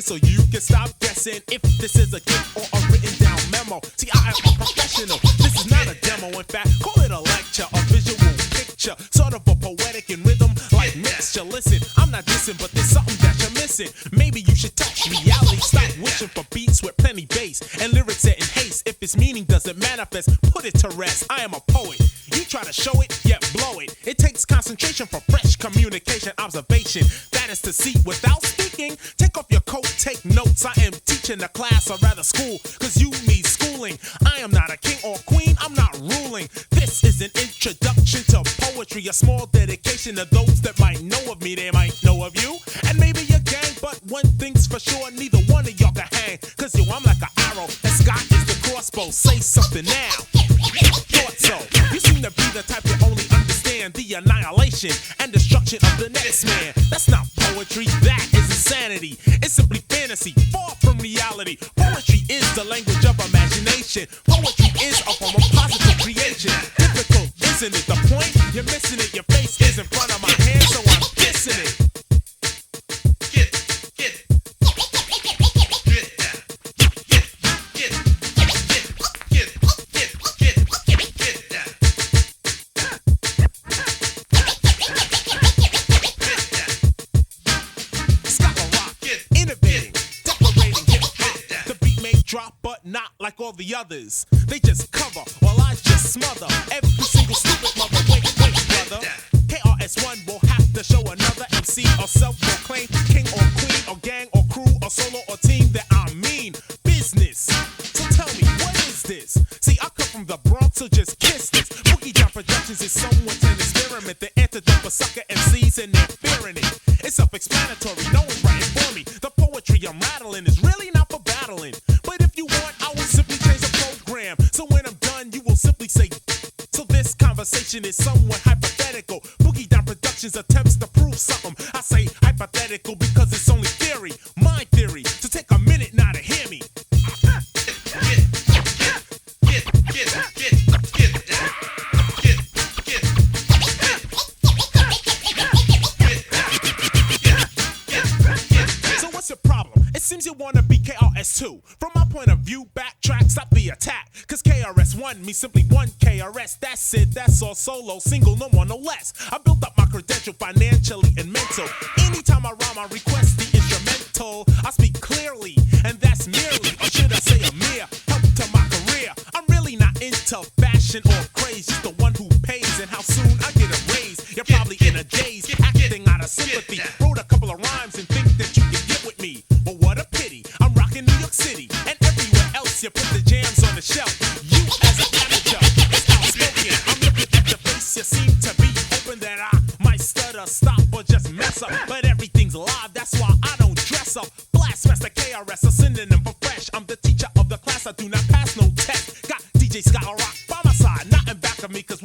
session so you can stop guessing if this is a gift or a written down memo. See, I am a professional. This is not a demo. In fact, call it a lecture, a visual picture, sort of a poetic in rhythm like mixture. Listen, I'm not dissing, but there's something that you're missing. Maybe you should touch reality. Stop wishing for beats with plenty bass and lyrics set in haste. If its meaning doesn't manifest, put it to rest. I am a poet. You try to show it, yet blow it. It takes concentration for fresh communication, observation. That is to see without speaking. Take off your coat, take notes. I am teaching a class, or rather school, cause you need schooling. I am not a king or queen, I'm not ruling. This is an introduction to poetry, a small dedication to those that might know of me, they might know of you, and maybe your gang. But one thing's for sure, neither one of y'all can hang, cause yo, I'm like an arrow, and Scott is the crossbow. Say something now. Thought so. You seem to be the type that only understand the annihilation and destruction of the next man. That's not poetry, that is insanity. It's simply fantasy, far from reality. Poetry is the language of imagination. Poetry is a form of positive creation. Difficult, isn't it? The point? You're missing it. Your face is in front of my hand, so I'm dissing it. Drop, but not like all the others. They just cover while I just smother every single stupid mother. Wait, brother. KRS-One will have to show another MC or self-proclaimed king or queen or gang or crew or solo or team that I mean business. So tell me, what is this? See, I come from the Bronx, so just kiss this. Boogie Down Productions is someone's an experiment. The antidote for sucker MCs and they're fearing it. It's self-explanatory, no one's writing for me. The poetry I'm rattling is really not for battling. But if you want, I will simply change the program. So when I'm done, you will simply say. So this conversation is somewhat hypothetical. Boogie Down Productions attempts to prove something. I say hypothetical because it's only theory, my theory. So take a minute now to hear me. So what's your problem? It seems you wanna be KRS-2. From my point of view, backtrack, stop the attack. Cause KRS-One means simply one KRS. That's it, that's all, solo, single, no more, no less. I built up my credential financially and mental. Anytime I rhyme, I request the instrumental. I speak clearly, and that's merely, or should I say a mere, help to my career. I'm really not into fashion or craze, just the one who pays and how soon I get a raise. You're probably in a daze, acting out of sympathy. Wrote a couple of rhymes and think that you can get with me. But what a pity, I'm rocking New York City, and everywhere else you put the jams on the shelf. You as an amateur, it's outspoken. I'm looking at your face, you seem to be hoping that I might stutter, stop, or just mess up. But everything's live, that's why I don't dress up. Blast Master KRS, a synonym for fresh. I'm the teacher of the class, I do not pass no test. Got DJ Scott Rock by my side, not in back of me, cause